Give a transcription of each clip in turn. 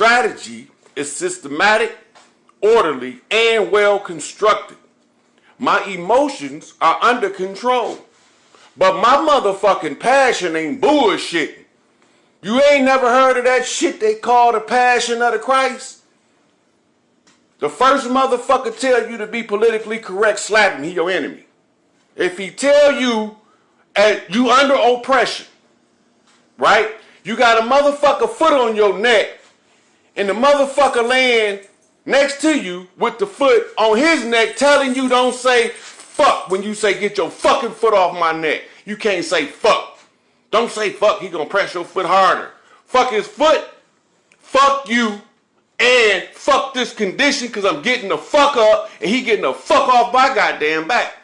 strategy is systematic, orderly, and well constructed. My emotions are under control. But my motherfucking passion ain't bullshitting. You ain't never heard of that shit they call the passion of the Christ? The first motherfucker tell you to be politically correct, slap him, he your enemy. If he tell you you under oppression, right? You got a motherfucker foot on your neck, and the motherfucker laying next to you with the foot on his neck telling you don't say fuck when you say get your fucking foot off my neck. You can't say fuck. Don't say fuck, he gonna press your foot harder. Fuck his foot, fuck you, and fuck this condition because I'm getting the fuck up and he getting the fuck off my goddamn back.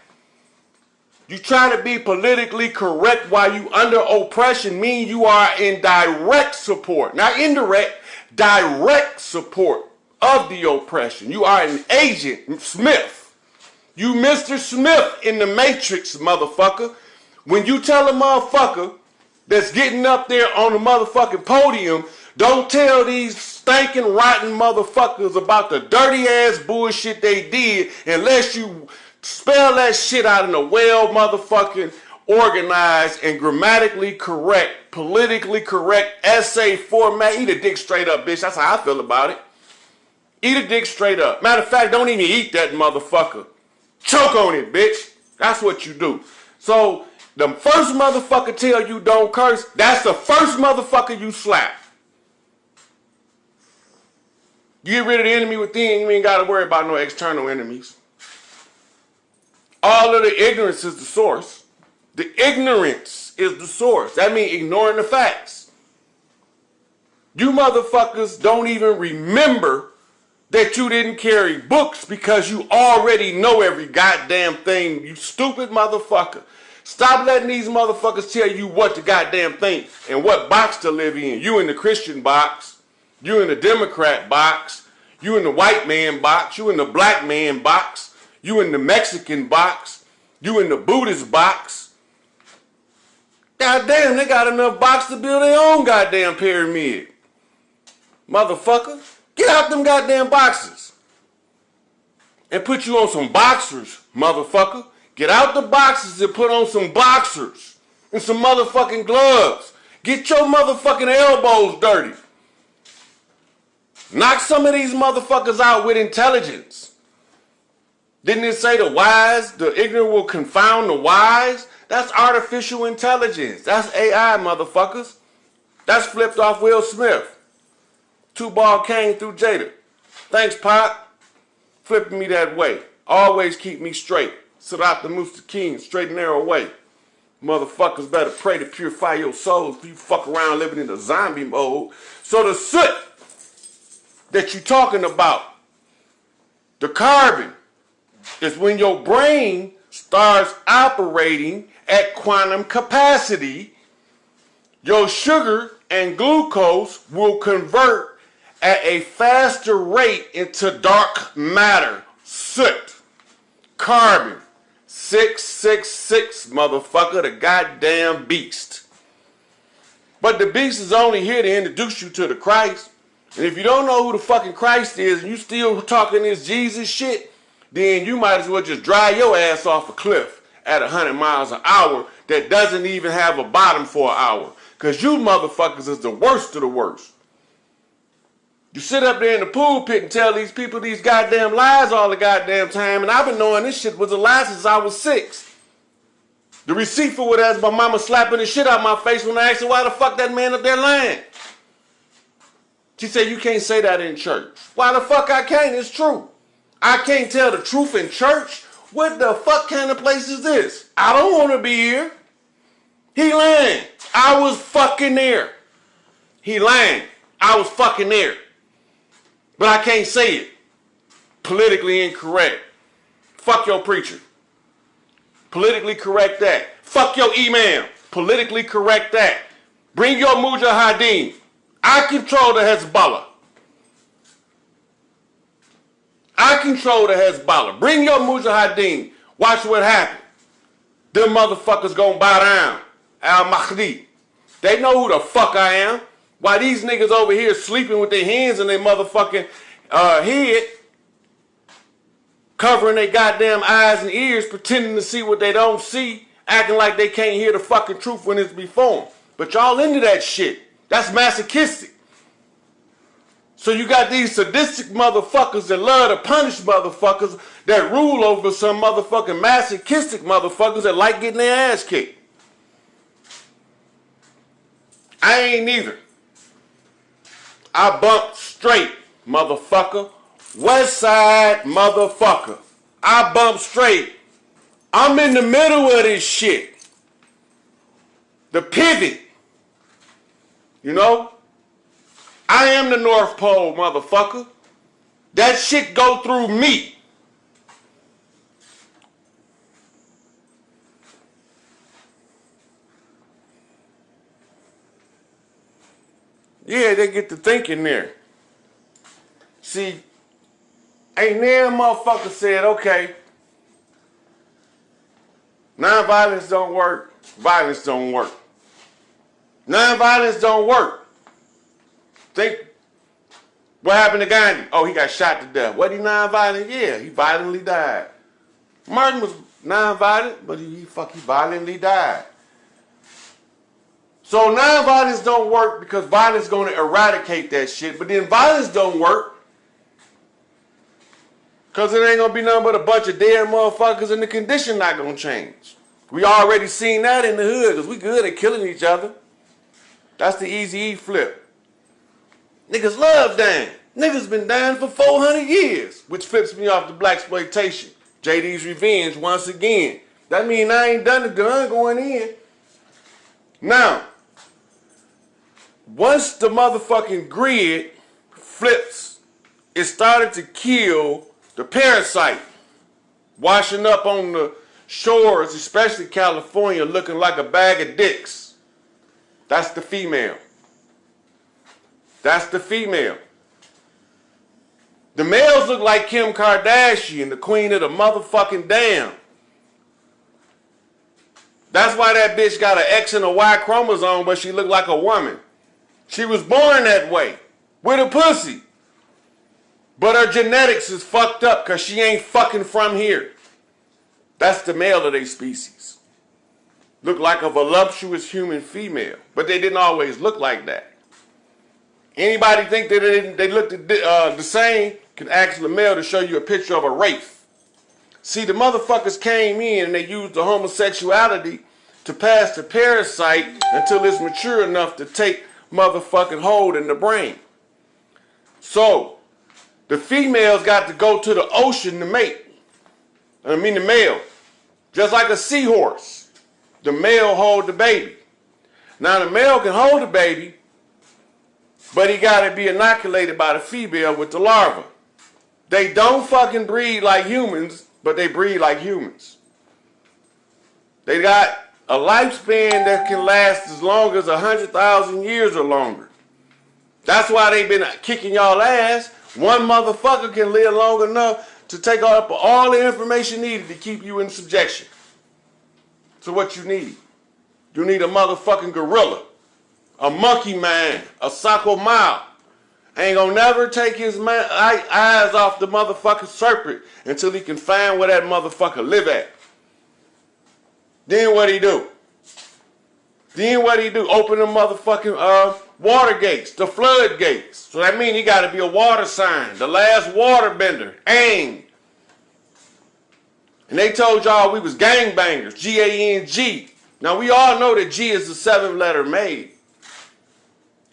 You try to be politically correct while you under oppression mean you are in direct support, not indirect, direct support of the oppression. You are an agent, Smith. You Mr. Smith in the Matrix, motherfucker. When you tell a motherfucker that's getting up there on the motherfucking podium, don't tell these stinking rotten motherfuckers about the dirty ass bullshit they did unless you spell that shit out in a well motherfucking organized and grammatically correct, politically correct essay format. Eat a dick straight up, bitch. That's how I feel about it. Eat a dick straight up. Matter of fact, don't even eat that motherfucker. Choke on it, bitch. That's what you do. So, the first motherfucker tell you don't curse, that's the first motherfucker you slap. You get rid of the enemy within, you ain't got to worry about no external enemies. All of the ignorance is the source. The ignorance is the source. That means ignoring the facts. You motherfuckers don't even remember that you didn't carry books because you already know every goddamn thing, you stupid motherfucker. Stop letting these motherfuckers tell you what to goddamn think and what box to live in. You in the Christian box, you in the Democrat box, you in the white man box, you in the black man box, you in the Mexican box, you in the Buddhist box. Goddamn, they got enough box to build their own goddamn pyramid. Motherfucker, get out them goddamn boxes and put you on some boxers, motherfucker. Get out the boxes and put on some boxers and some motherfucking gloves. Get your motherfucking elbows dirty. Knock some of these motherfuckers out with intelligence. Didn't it say the wise, the ignorant will confound the wise? That's artificial intelligence. That's AI, motherfuckers. That's flipped off Will Smith. Two ball came through Jada. Thanks, Pop. Flipping me that way. Always keep me straight. Sadat the Mustaqim, straight and narrow way. Motherfuckers better pray to purify your souls if you fuck around living in the zombie mode. So the soot that you're talking about, the carbon, is when your brain starts operating at quantum capacity. Your sugar and glucose will convert at a faster rate into dark matter, soot, carbon. 666, motherfucker, the goddamn beast. But the beast is only here to introduce you to the Christ. And if you don't know who the fucking Christ is and you still talking this Jesus shit, then you might as well just drive your ass off a cliff at 100 miles an hour that doesn't even have a bottom for an hour. Because you motherfuckers is the worst of the worst. You sit up there in the pool pit and tell these people these goddamn lies all the goddamn time, and I've been knowing this shit was a lie since I was 6. The receipt for it has my mama slapping the shit out my face when I asked her why the fuck that man up there lying. She said, you can't say that in church. Why the fuck I can't? It's true. I can't tell the truth in church? What the fuck kind of place is this? I don't want to be here. He lying. I was fucking there. He lying. I was fucking there. But I can't say it. Politically incorrect. Fuck your preacher. Politically correct that. Fuck your imam. Politically correct that. Bring your mujahideen. I control the Hezbollah. I control the Hezbollah. Bring your mujahideen. Watch what happens. Them motherfuckers gonna bow down. Al-Mahdi. They know who the fuck I am. While these niggas over here sleeping with their hands in their motherfucking head, covering their goddamn eyes and ears, pretending to see what they don't see, acting like they can't hear the fucking truth when it's before them. But y'all into that shit. That's masochistic. So you got these sadistic motherfuckers that love to punish motherfuckers that rule over some motherfucking masochistic motherfuckers that like getting their ass kicked. I ain't neither. I bump straight, motherfucker. West side, motherfucker. I bump straight. I'm in the middle of this shit. The pivot. You know? I am the North Pole, motherfucker. That shit go through me. Yeah, they get to thinking there. See, ain't there a motherfucker said, okay, nonviolence don't work, violence don't work. Nonviolence don't work. Think, what happened to Gandhi? Oh, he got shot to death. Was he nonviolent? Yeah, he violently died. Martin was nonviolent, but he violently died. So nonviolence don't work because violence is going to eradicate that shit. But then violence don't work because it ain't going to be nothing but a bunch of dead motherfuckers and the condition not going to change. We already seen that in the hood because we good at killing each other. That's the Eazy-E flip. Niggas love dying. Niggas been dying for 400 years, which flips me off the blaxploitation. JD's revenge once again. That mean I ain't done the gun going in. Now, once the motherfucking grid flips, it started to kill the parasite, washing up on the shores, especially California, looking like a bag of dicks. That's the female. That's the female. The males look like Kim Kardashian, the queen of the motherfucking damn. That's why that bitch got an X and a Y chromosome, but she looked like a woman. She was born that way, with a pussy. But her genetics is fucked up because she ain't fucking from here. That's the male of their species. Look like a voluptuous human female, but they didn't always look like that. Anybody think that they looked the same can ask the male to show you a picture of a wraith. See, the motherfuckers came in and they used the homosexuality to pass the parasite until it's mature enough to take motherfucking hold in the brain. So, the females got to go to the ocean to mate. I mean the male. Just like a seahorse. The male hold the baby. Now the male can hold the baby, but he got to be inoculated by the female with the larva. They don't fucking breed like humans, but they breed like humans. They got a lifespan that can last as long as 100,000 years or longer. That's why they've been kicking y'all ass. One motherfucker can live long enough to take up all the information needed to keep you in subjection. So what you need? You need a motherfucking gorilla, a monkey man, a Sako Mao. Ain't gonna never take his eyes off the motherfucking serpent until he can find where that motherfucker live at. Then what he do? Open the motherfucking water gates, the flood gates. So that means he gotta be a water sign, the last water bender, Aang. And they told y'all we was gangbangers, G-A-N-G. Now we all know that G is the 7th letter made.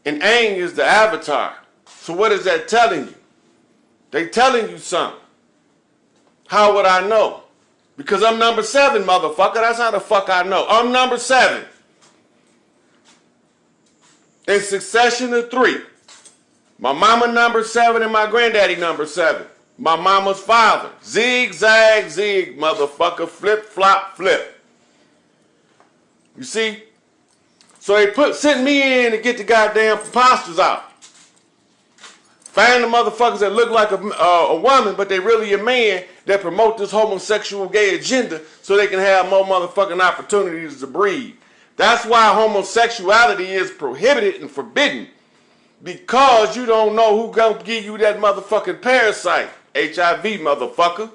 And Aang is the avatar. So what is that telling you? They telling you something. How would I know? Because I'm number 7, motherfucker. That's how the fuck I know. I'm number 7. In succession of 3. My mama number 7 and my granddaddy number 7. My mama's father. Zig, zag, zig, motherfucker. Flip, flop, flip. You see? So they sent me in to get the goddamn preposterous out. Find the motherfuckers that look like a woman, but they really a man that promote this homosexual gay agenda so they can have more motherfucking opportunities to breed. That's why homosexuality is prohibited and forbidden Because you don't know who gonna give you that motherfucking parasite. HIV, motherfucker.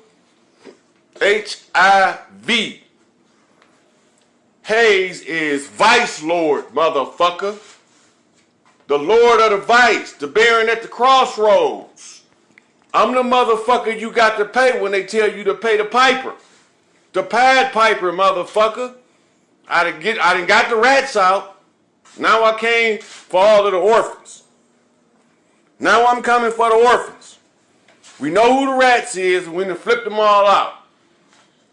HIV. Hayes is Vice Lord, motherfucker. The Lord of the Vice, the Baron at the crossroads. I'm the motherfucker you got to pay when they tell you to pay the piper. The Pied Piper, motherfucker. I done got the rats out. Now I came for all of the orphans. Now I'm coming for the orphans. We know who the rats is, and we done flipped them all out.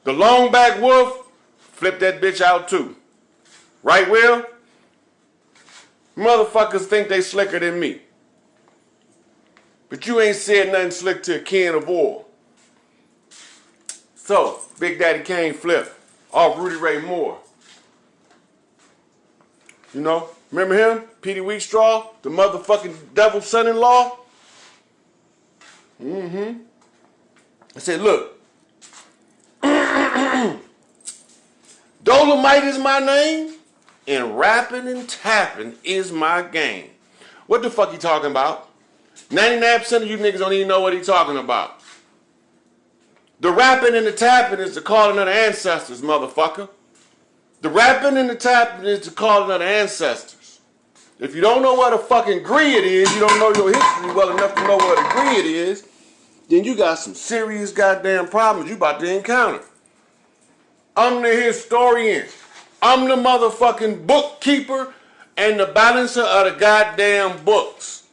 The longback wolf, flip that bitch out too. Right, Will? Motherfuckers think they slicker than me. But you ain't said nothing slick to a can of oil. So, Big Daddy Kane flip off Rudy Ray Moore. You know, remember him? Petey Wheatstraw, the motherfucking devil's son-in-law? I said, look, Dolomite is my name, and rapping and tapping is my game. What the fuck he talking about? 99% of you niggas don't even know what he talking about. The rapping and the tapping is the calling of the ancestors, motherfucker. The rapping and the tapping is the calling of the ancestors. If you don't know what a fucking gree it is, you don't know your history well enough to know what a gree it is, then you got some serious goddamn problems you about to encounter. I'm the historian. I'm the motherfucking bookkeeper and the balancer of the goddamn books.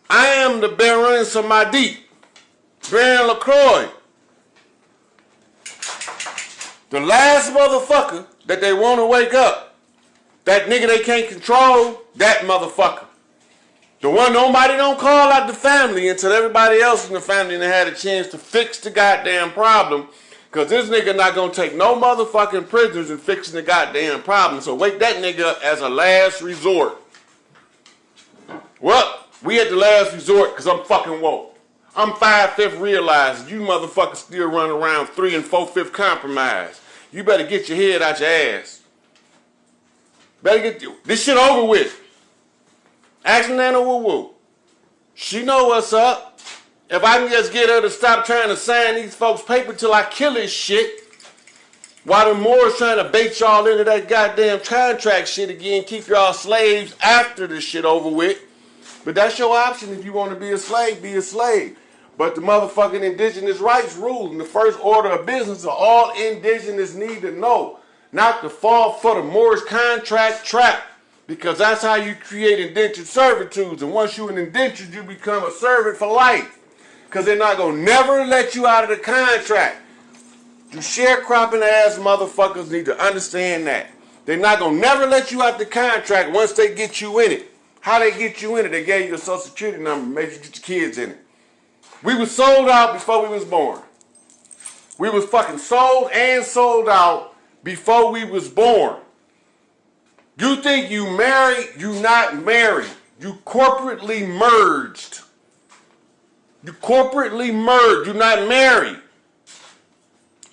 I am the Baron Samadi, Baron LaCroix. The last motherfucker that they want to wake up, that nigga they can't control, that motherfucker. The one nobody don't call out the family until everybody else in the family done had a chance to fix the goddamn problem. Because this nigga not going to take no motherfucking prisoners in fixing the goddamn problem. So wake that nigga up as a last resort. Well, we at the last resort because I'm fucking woke. I'm 5/5 realizing you motherfuckers still running around 3 4/5 compromise. You better get your head out your ass. Better get this shit over with. Ask Nana Woo Woo. She know what's up. If I can just get her to stop trying to sign these folks' paper till I kill this shit, while the Moors trying to bait y'all into that goddamn contract shit again, keep y'all slaves after this shit over with. But that's your option if you want to be a slave, be a slave. But the motherfucking indigenous rights rule in the first order of business are all indigenous need to know, not to fall for the Moorish contract trap. Because that's how you create indentured servitudes. And once you're an indentured, you become a servant for life. Because they're not going to never let you out of the contract. You sharecropping ass motherfuckers need to understand that. They're not going to never let you out the contract once they get you in it. How they get you in it? They gave you a social security number, made you get your kids in it. We was sold out before we was born. We was fucking sold and sold out before we was born. You think you married, you not married. You corporately merged. You corporately merged, you're not married.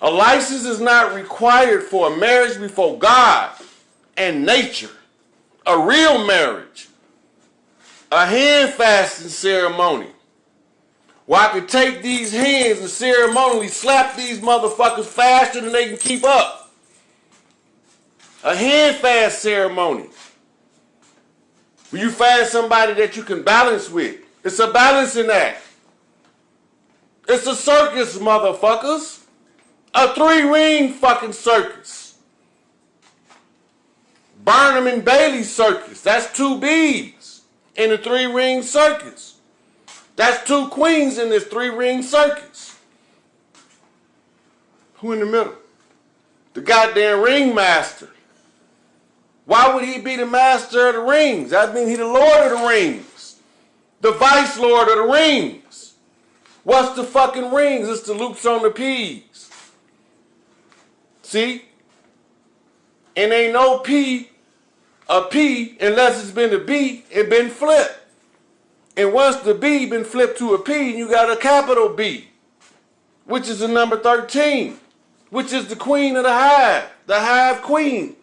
A license is not required for a marriage before God and nature. A real marriage. A hand fasting ceremony. Where I can take these hands and ceremonially slap these motherfuckers faster than they can keep up. A hand fast ceremony. Where you find somebody that you can balance with. It's a balancing act. It's a circus, motherfuckers. A 3-ring fucking circus. Barnum and Bailey circus. That's 2 B's in a 3-ring circus. That's 2 queens in this 3-ring circus. Who in the middle? The goddamn ringmaster. Why would he be the master of the rings? That means he the lord of the rings. The vice lord of the rings. What's the fucking rings? It's the loops on the P's. See? And ain't no P a P unless it's been a B and been flipped. And once the B been flipped to a P, you got a capital B, which is the number 13, which is the queen of the hive queen,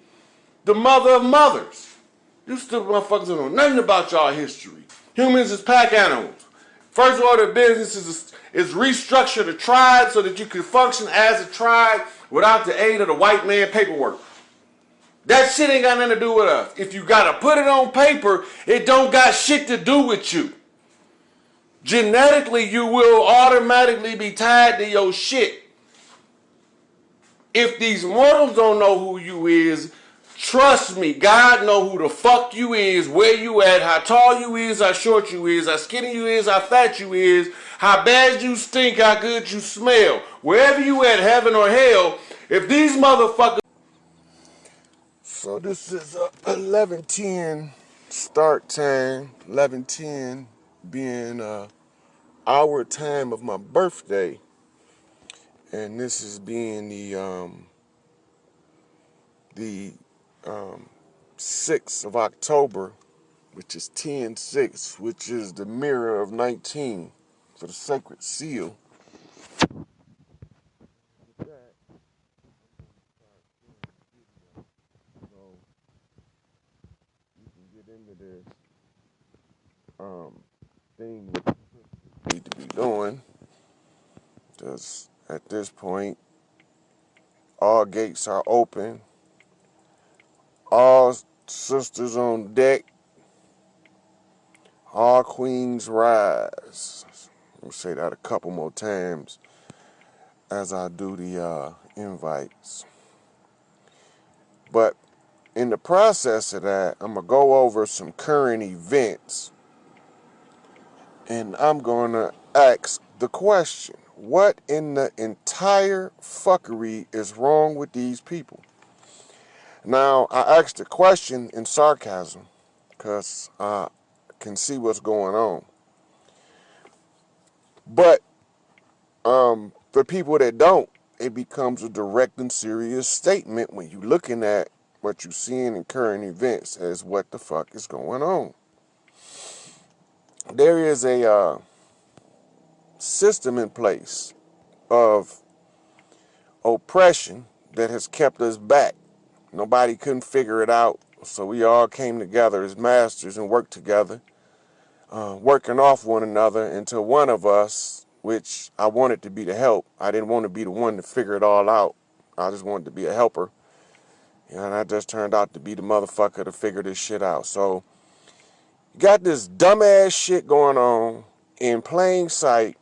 the mother of mothers. You stupid motherfuckers don't know nothing about y'all history. Humans is pack animals. First order of business is restructure the tribe so that you can function as a tribe without the aid of the white man paperwork. That shit ain't got nothing to do with us. If you gotta put it on paper, it don't got shit to do with you. Genetically, you will automatically be tied to your shit. If these mortals don't know who you is, trust me, God know who the fuck you is, where you at, how tall you is, how short you is, how skinny you is, how fat you is, how bad you stink, how good you smell. Wherever you at, heaven or hell, if these motherfuckers... So this is 11:10 start time, 11:10 being our time of my birthday. And this is being the 6th of October, which is 10/6, which is the mirror of 19 for the sacred seal. So you can get into this thing that you need to be doing. Just at this point, all gates are open. All sisters on deck. All queens rise. Let me say that a couple more times as I do the invites. But in the process of that, I'm going to go over some current events. And I'm going to ask the question, what in the entire fuckery is wrong with these people? Now, I asked the question in sarcasm because I can see what's going on. But for people that don't, it becomes a direct and serious statement when you're looking at what you're seeing in current events as what the fuck is going on. There is a system in place of oppression that has kept us back. Nobody couldn't figure it out, so we all came together as masters and worked together, working off one another until one of us, which I wanted to be the help. I didn't want to be the one to figure it all out. I just wanted to be a helper. And I just turned out to be the motherfucker to figure this shit out. So, you got this dumbass shit going on in plain sight,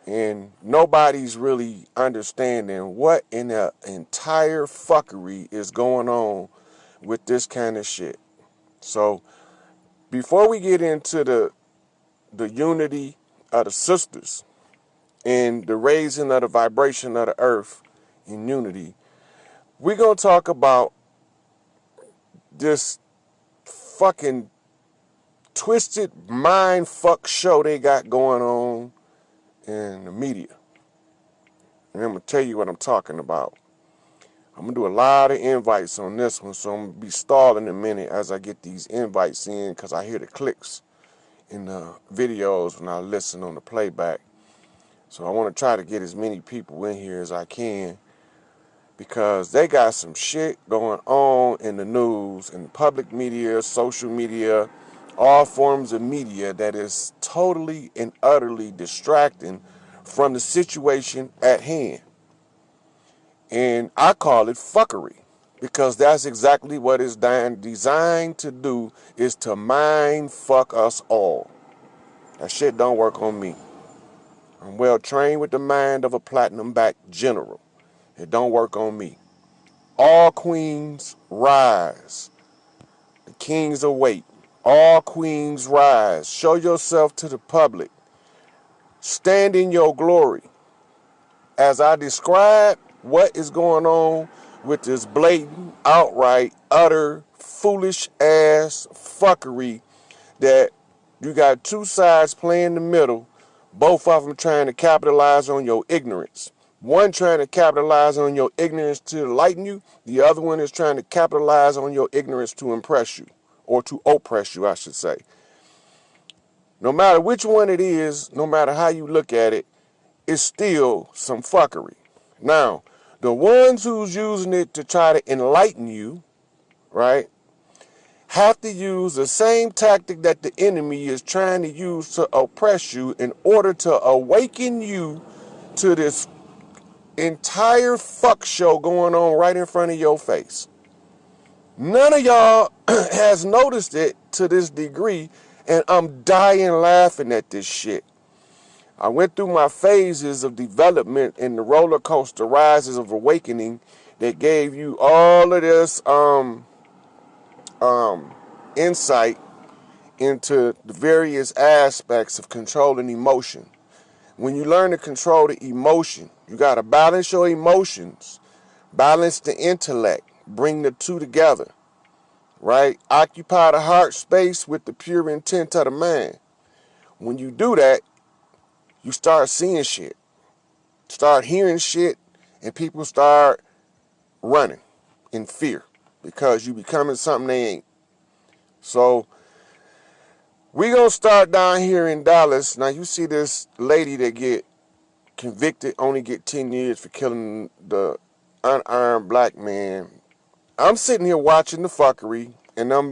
and nobody's really understanding what in the entire fuckery is going on with this kind of shit. So, before we get into the unity of the sisters and the raising of the vibration of the earth in unity, we're going to talk about this fucking twisted mind fuck show they got going on in the media. And I'm going to tell you what I'm talking about. I'm going to do a lot of invites on this one, so I'm going to be stalling a minute as I get these invites in because I hear the clicks in the videos when I listen on the playback. So I want to try to get as many people in here as I can because they got some shit going on in the news, in the public media, social media, all forms of media that is totally and utterly distracting from the situation at hand. And I call it fuckery because that's exactly what it's designed to do, is to mind fuck us all. That shit don't work on me. I'm well trained with the mind of a platinum-backed general. It don't work on me. All queens rise. The kings await. All queens rise. Show yourself to the public. Stand in your glory. As I describe what is going on with this blatant, outright, utter, foolish ass fuckery that you got two sides playing the middle, both of them trying to capitalize on your ignorance. One trying to capitalize on your ignorance to enlighten you. The other one is trying to capitalize on your ignorance to impress you, or to oppress you, I should say. No matter which one it is, no matter how you look at it, it's still some fuckery. Now, the ones who's using it to try to enlighten you, right, have to use the same tactic that the enemy is trying to use to oppress you in order to awaken you to this entire fuck show going on right in front of your face. None of y'all has noticed it to this degree, and I'm dying laughing at this shit. I went through my phases of development in the roller coaster rises of awakening that gave you all of this insight into the various aspects of controlling emotion. When you learn to control the emotion, you got to balance your emotions, balance the intellect, bring the two together, right? Occupy the heart space with the pure intent of the mind. When you do that, you start seeing shit, start hearing shit, and people start running in fear because you becoming something they ain't. So we gonna start down here in Dallas. Now you see this lady that get convicted, only get 10 years for killing the unarmed black man. I'm sitting here watching the fuckery, and I'm